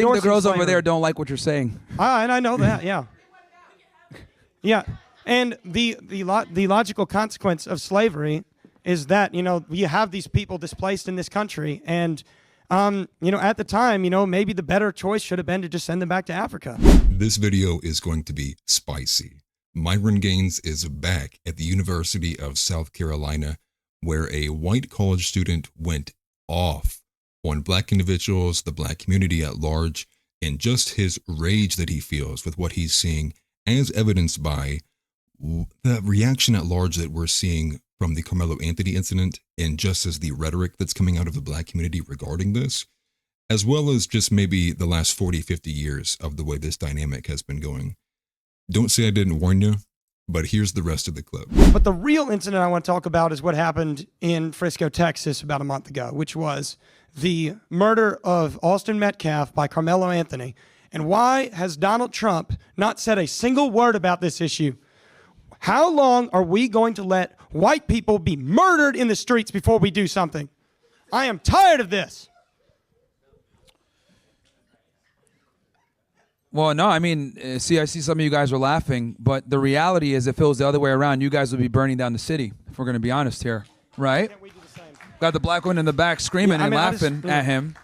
think the girls over there don't like what you're saying. And I know that, yeah. Yeah, and the logical consequence of slavery is that, you have these people displaced in this country, and, at the time, maybe the better choice should have been to just send them back to Africa. This video is going to be spicy. Myron Gaines is back at the University of South Carolina, where a white college student went off on black individuals, the black community at large, and just his rage that he feels with what he's seeing, as evidenced by the reaction at large that we're seeing from the Carmelo Anthony incident, and just as the rhetoric that's coming out of the black community regarding this, as well as just maybe the last 40, 50 years of the way this dynamic has been going. Don't say I didn't warn you, but here's the rest of the clip. But the real incident I want to talk about is what happened in Frisco, Texas about a month ago, which was the murder of Austin Metcalf by Carmelo Anthony. And why has Donald Trump not said a single word about this issue? How long are we going to let white people be murdered in the streets before we do something? I am tired of this. Well, no, I mean, see, I see some of you guys are laughing, but the reality is if it was the other way around, you guys would be burning down the city, if we're going to be honest here, right? Can't we do the same? Got the black one in the back screaming and laughing at him.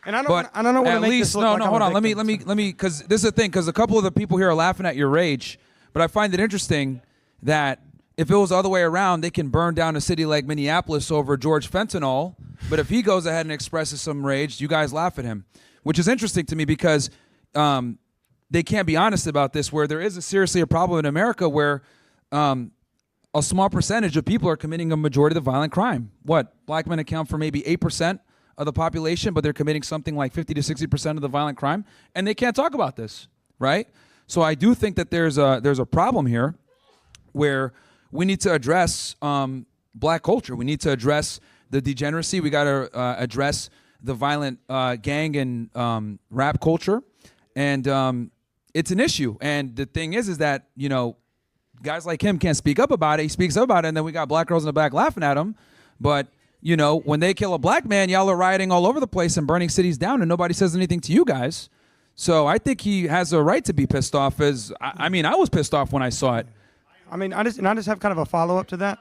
And I don't But want to at make least, this look like I'm hold a on. Let victim. me, because this is the thing, because a couple of the people here are laughing at your rage, but I find it interesting that if it was the other way around, they can burn down a city like Minneapolis over George Fentanyl, but if he goes ahead and expresses some rage, you guys laugh at him, which is interesting to me because they can't be honest about this, where there is seriously a problem in America where a small percentage of people are committing a majority of the violent crime. What? Black men account for maybe 8% of the population, but they're committing something like 50 to 60% of the violent crime, and they can't talk about this, right? So I do think that there's a problem here where we need to address black culture. We need to address the degeneracy. We got to address the violent gang and rap culture, and it's an issue. And the thing is that, guys like him can't speak up about it. He speaks up about it, and then we got black girls in the back laughing at him. But, when they kill a black man, y'all are rioting all over the place and burning cities down, and nobody says anything to you guys. So I think he has a right to be pissed off. I was pissed off when I saw it. I just have kind of a follow-up to that.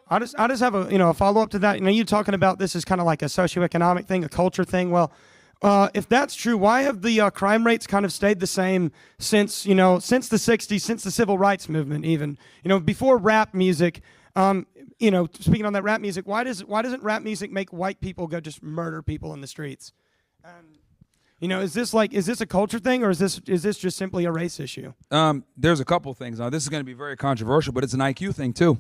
I just have a follow-up to that. You talking about this is kind of like a socioeconomic thing, a culture thing. Well, if that's true, why have the crime rates kind of stayed the same since the 60s, since the civil rights movement even? Before rap music, speaking on that rap music, why doesn't rap music make white people go just murder people in the streets? Is this a culture thing, or is this just simply a race issue? There's a couple things. Now, this is going to be very controversial, but it's an IQ thing too.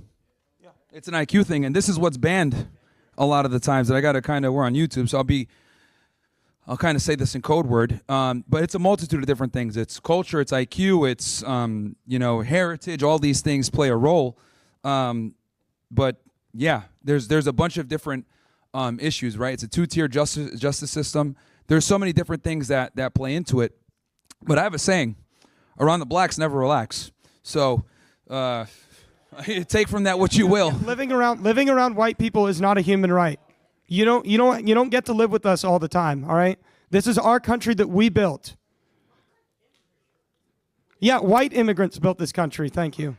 Yeah. It's an IQ thing, and this is what's banned a lot of the times. That I got to we're on YouTube, so I'll kind of say this in code word, but it's a multitude of different things. It's culture, it's IQ, it's heritage. All these things play a role, but yeah, there's a bunch of different issues, right? It's a two-tier justice system. There's so many different things that play into it. But I have a saying: around the blacks, never relax. So take from that what you will. Living around white people is not a human right. You don't get to live with us all the time, all right? This is our country that we built. Yeah, white immigrants built this country, thank you.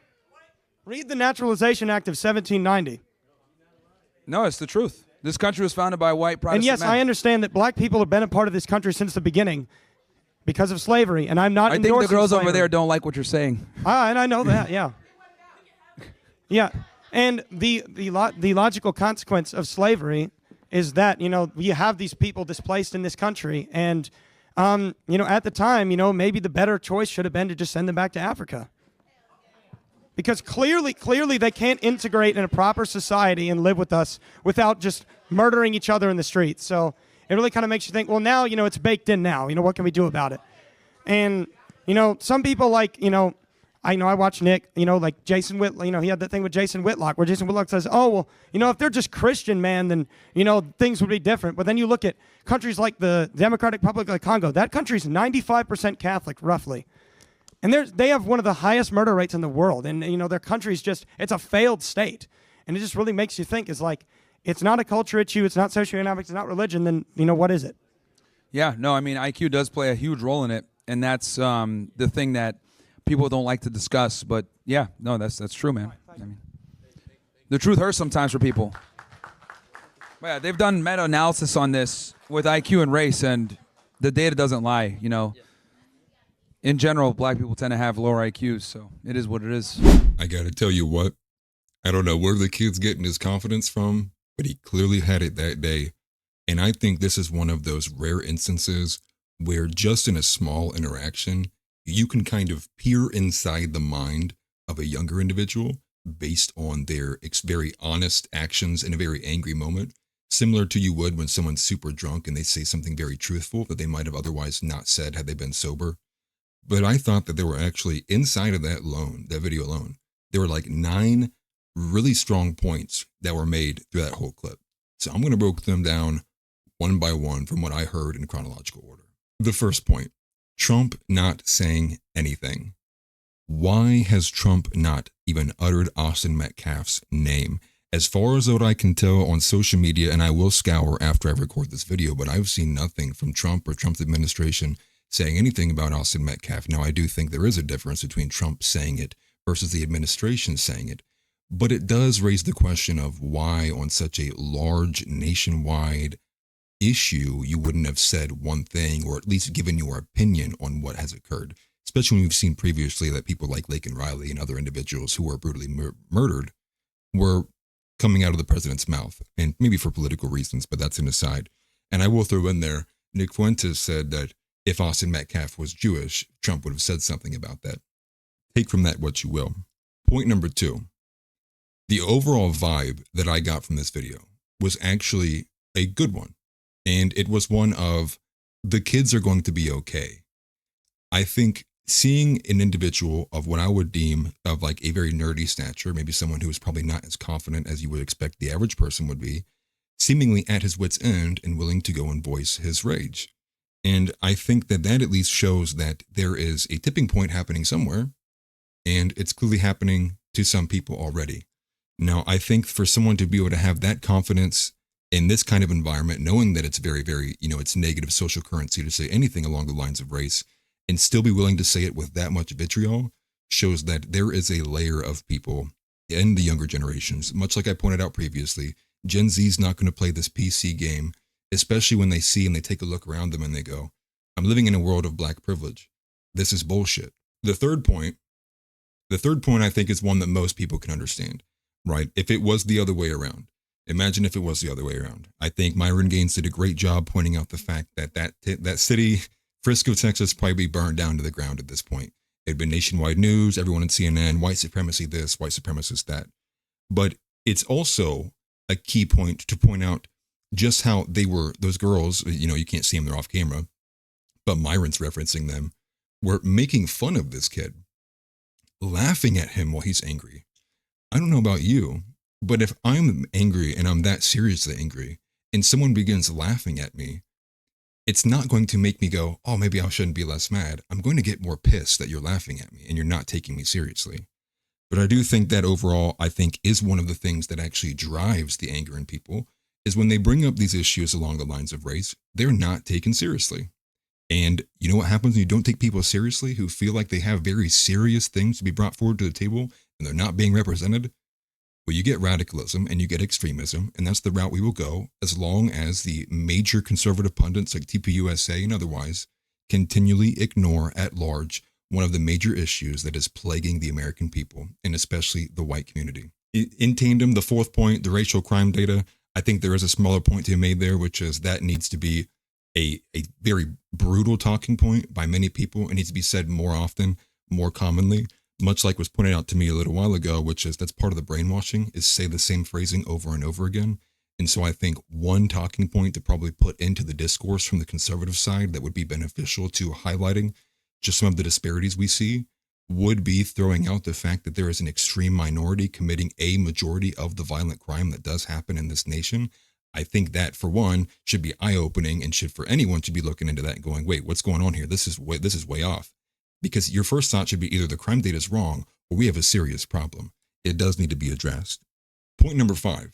Read the Naturalization Act of 1790. No, it's the truth. This country was founded by white Protestant And yes, men. I understand that black people have been a part of this country since the beginning because of slavery, and I'm not endorsing I think the girls slavery. over there don't like what you're saying. And I know that, yeah. Yeah, and the logical consequence of slavery is that, you have these people displaced in this country, and, at the time, maybe the better choice should have been to just send them back to Africa. Because clearly they can't integrate in a proper society and live with us without just murdering each other in the streets. So it really kind of makes you think, well, now, it's baked in now. what can we do about it? And, some people I watch Nick, like Jason Whitlock, he had that thing with Jason Whitlock where Jason Whitlock says, oh, well, if they're just Christian, man, then, things would be different. But then you look at countries like the Democratic Republic of Congo. That country's 95% Catholic, roughly. And they have one of the highest murder rates in the world. And, their country's it's a failed state. And it just really makes you think, it's not a culture issue, it's not socioeconomic, it's not religion, then, what is it? Yeah, no, I mean IQ does play a huge role in it, and that's the thing that people don't like to discuss. But yeah, no, that's true, man. I mean, the truth hurts sometimes for people. But yeah, they've done meta-analysis on this with IQ and race, and the data doesn't lie. You know, in general, black people tend to have lower IQs, so it is what it is. I gotta tell you what, I don't know where the kid's getting his confidence from, but he clearly had it that day. And I think this is one of those rare instances where just in a small interaction, you can kind of peer inside the mind of a younger individual based on their very honest actions in a very angry moment, similar to you would when someone's super drunk and they say something very truthful that they might have otherwise not said had they been sober. But I thought that there were actually inside of that video alone, there were like 9 really strong points that were made through that whole clip. So I'm going to break them down one by one from what I heard in chronological order. The first point, Trump not saying anything. Why has Trump not even uttered Austin Metcalf's name? As far as what I can tell on social media, and I will scour after I record this video, but I've seen nothing from Trump or Trump's administration saying anything about Austin Metcalf. Now, I do think there is a difference between Trump saying it versus the administration saying it. But it does raise the question of why on such a large nationwide issue, you wouldn't have said one thing or at least given your opinion on what has occurred, especially when we've seen previously that people like Laken Riley and other individuals who were brutally murdered were coming out of the president's mouth, and maybe for political reasons, but that's an aside. And I will throw in there, Nick Fuentes said that if Austin Metcalf was Jewish, Trump would have said something about that. Take from that what you will. Point number 2, the overall vibe that I got from this video was actually a good one. And it was one of, the kids are going to be okay. I think seeing an individual of what I would deem of like a very nerdy stature, maybe someone who is probably not as confident as you would expect the average person would be, seemingly at his wit's end and willing to go and voice his rage. And I think that that at least shows that there is a tipping point happening somewhere, and it's clearly happening to some people already. Now, I think for someone to be able to have that confidence in this kind of environment, knowing that it's very, very, it's negative social currency to say anything along the lines of race, and still be willing to say it with that much vitriol, shows that there is a layer of people in the younger generations. Much like I pointed out previously, Gen Z is not going to play this PC game, especially when they see and they take a look around them and they go, I'm living in a world of black privilege. This is bullshit. The third point I think is one that most people can understand, right? If it was the other way around. Imagine if it was the other way around. I think Myron Gaines did a great job pointing out the fact that that city, Frisco, Texas, probably burned down to the ground at this point. It had been nationwide news, everyone in CNN, white supremacy this, white supremacist that. But it's also a key point to point out just how they were, those girls, you can't see them, they're off camera, but Myron's referencing them, were making fun of this kid, laughing at him while he's angry. I don't know about you, but if I'm angry and I'm that seriously angry and someone begins laughing at me, it's not going to make me go, oh, maybe I shouldn't be less mad. I'm going to get more pissed that you're laughing at me and you're not taking me seriously. But I do think that overall, I think is one of the things that actually drives the anger in people is when they bring up these issues along the lines of race, they're not taken seriously. And you know what happens when you don't take people seriously who feel like they have very serious things to be brought forward to the table and they're not being represented? Well, you get radicalism and you get extremism, and that's the route we will go as long as the major conservative pundits like TPUSA and otherwise continually ignore at large one of the major issues that is plaguing the American people, and especially the white community. In tandem, the fourth point, the racial crime data, I think there is a smaller point to be made there, which is that needs to be a very brutal talking point by many people. It needs to be said more often, more commonly, much like was pointed out to me a little while ago, which is that's part of the brainwashing, is say the same phrasing over and over again. And so I think one talking point to probably put into the discourse from the conservative side that would be beneficial to highlighting just some of the disparities we see would be throwing out the fact that there is an extreme minority committing a majority of the violent crime that does happen in this nation. I think that, for one, should be eye-opening and should, for anyone, to be looking into that and going, wait, what's going on here? This is way off. Because your first thought should be either the crime data is wrong or we have a serious problem. It does need to be addressed. Point number 5,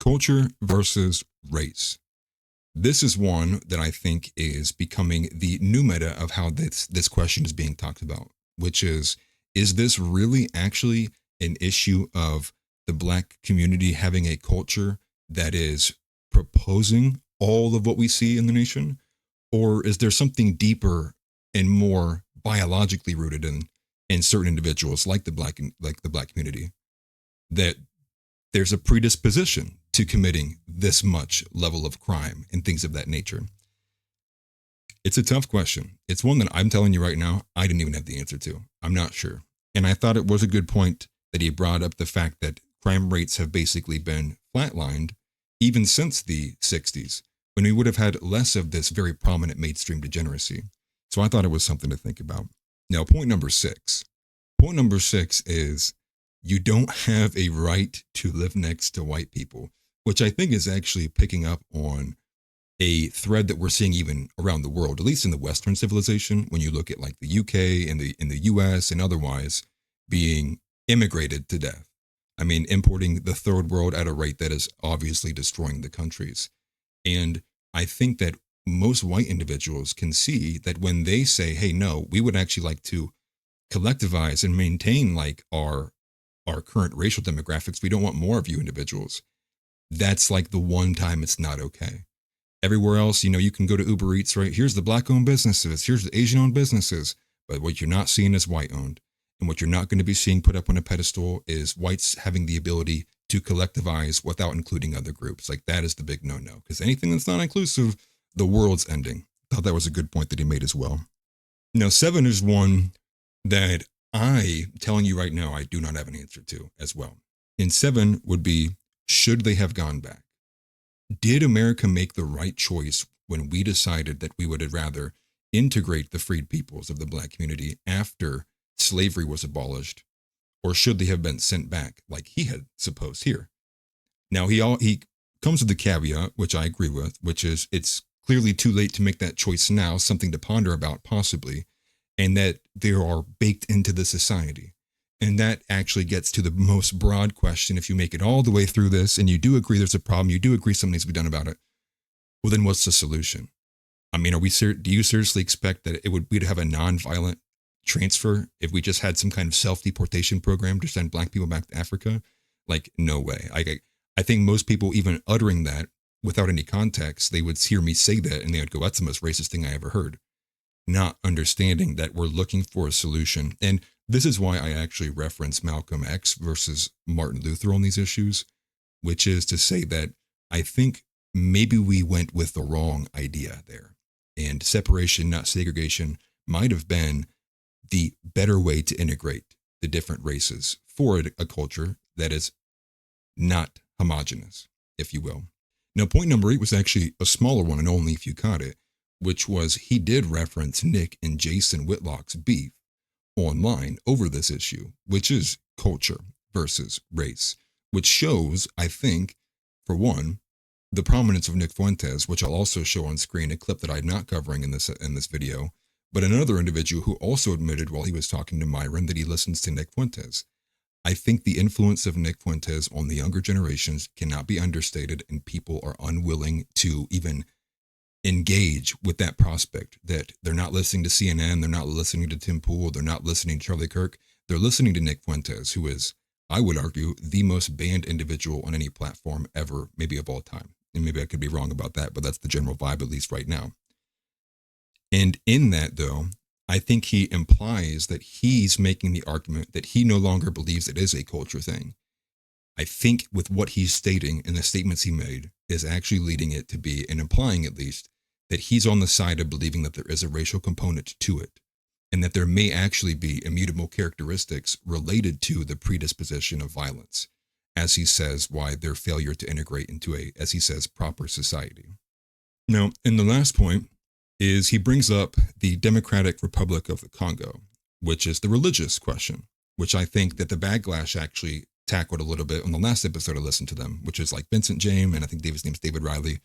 culture versus race. This is one that I think is becoming the new meta of how this question is being talked about, which is this really actually an issue of the Black community having a culture that is proposing all of what we see in the nation? Or is there something deeper and more biologically rooted in certain individuals like the Black community, that there's a predisposition to committing this much level of crime and things of that nature? It's a tough question. It's one that I'm telling you right now, I didn't even have the answer to. I'm not sure. And I thought it was a good point that he brought up the fact that crime rates have basically been flatlined even since the 60s, when we would have had less of this very prominent mainstream degeneracy. So I thought it was something to think about. Now, point number 6. Point number 6 is you don't have a right to live next to white people, which I think is actually picking up on a thread that we're seeing even around the world, at least in the Western civilization, when you look at like the UK and the US and otherwise being immigrated to death. I mean, importing the third world at a rate that is obviously destroying the countries. And I think that most white individuals can see that when they say, hey, no, we would actually like to collectivize and maintain like our current racial demographics. We don't want more of you individuals. That's like the one time it's not okay. Everywhere else, you can go to Uber Eats, right? Here's the Black-owned businesses. Here's the Asian-owned businesses. But what you're not seeing is white-owned. And what you're not going to be seeing put up on a pedestal is whites having the ability to collectivize without including other groups. Like, that is the big no-no. Because anything that's not inclusive, the world's ending. I thought that was a good point that he made as well. Now, 7 is one that telling you right now, I do not have an answer to as well. And 7 would be, should they have gone back? Did America make the right choice when we decided that we would rather integrate the freed peoples of the Black community after slavery was abolished, or should they have been sent back like he had supposed here? Now, he comes with the caveat, which I agree with, which is it's clearly too late to make that choice now, something to ponder about possibly, and that they are baked into the society. And that actually gets to the most broad question. If you make it all the way through this and you do agree there's a problem, you do agree something needs to be done about it, well, then what's the solution? I mean, do you seriously expect that we'd have a nonviolent transfer if we just had some kind of self-deportation program to send Black people back to Africa? Like, no way. I think most people, even uttering that without any context, they would hear me say that and they would go, that's the most racist thing I ever heard. Not understanding that we're looking for a solution. And this is why I actually reference Malcolm X versus Martin Luther on these issues, which is to say that I think maybe we went with the wrong idea there. And separation, not segregation, might have been the better way to integrate the different races for a culture that is not homogenous, if you will. Now, point number 8 was actually a smaller one, and only if you caught it, which was he did reference Nick and Jason Whitlock's beef online over this issue, which is culture versus race, which shows, I think, for one, the prominence of Nick Fuentes, which I'll also show on screen, a clip that I'm not covering in this video, but another individual who also admitted while he was talking to Myron that he listens to Nick Fuentes. I think the influence of Nick Fuentes on the younger generations cannot be understated, and people are unwilling to even engage with that prospect that they're not listening to CNN, they're not listening to Tim Pool, they're not listening to Charlie Kirk, they're listening to Nick Fuentes, who is, I would argue, the most banned individual on any platform ever, maybe of all time. And maybe I could be wrong about that, but that's the general vibe, at least right now. And in that, though, I think he implies that he's making the argument that he no longer believes it is a culture thing. I think with what he's stating and the statements he made is actually leading it to be, and implying at least, that he's on the side of believing that there is a racial component to it, and that there may actually be immutable characteristics related to the predisposition of violence, as he says, why their failure to integrate into a, as he says, proper society. Now, in the last point is he brings up the Democratic Republic of the Congo, which is the religious question, which I think that the Backlash actually tackled a little bit on the last episode I listened to them, which is like Vincent James, and I think his name's David Riley,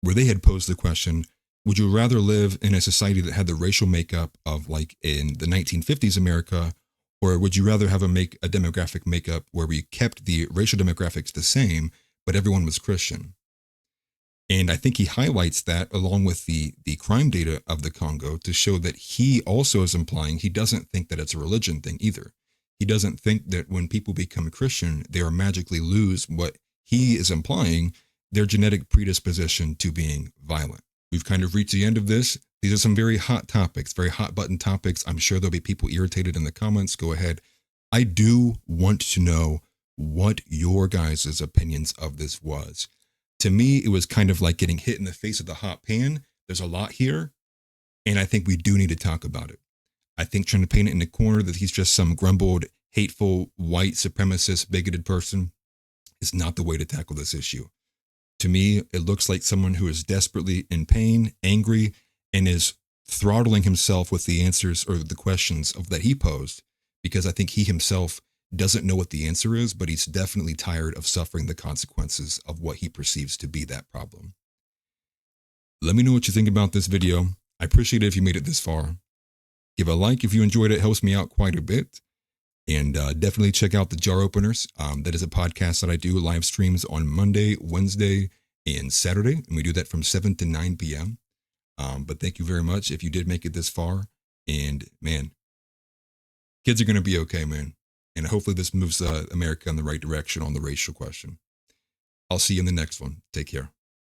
where they had posed the question, would you rather live in a society that had the racial makeup of like in the 1950s America, or would you rather have a demographic makeup where we kept the racial demographics the same, but everyone was Christian? And I think he highlights that along with the crime data of the Congo to show that he also is implying he doesn't think that it's a religion thing either. He doesn't think that when people become Christian, they are magically lose what he is implying, their genetic predisposition to being violent. We've kind of reached the end of this. These are some very hot topics, very hot button topics. I'm sure there'll be people irritated in the comments. Go ahead. I do want to know what your guys' opinions of this was. To me, it was kind of like getting hit in the face with a hot pan. There's a lot here, and I think we do need to talk about it. I think trying to paint it in the corner that he's just some grumbled, hateful, white supremacist, bigoted person is not the way to tackle this issue. To me, it looks like someone who is desperately in pain, angry, and is throttling himself with the answers or the questions that he posed, because I think he himself doesn't know what the answer is, but he's definitely tired of suffering the consequences of what he perceives to be that problem. Let me know what you think about this video. I appreciate it if you made it this far. Give a like if you enjoyed it. It helps me out quite a bit. And definitely check out the Jar Openers. That is a podcast that I do live streams on Monday, Wednesday, and Saturday. And we do that from 7 to 9 p.m. But thank you very much if you did make it this far. And man, kids are going to be okay, man. And hopefully this moves America in the right direction on the racial question. I'll see you in the next one. Take care.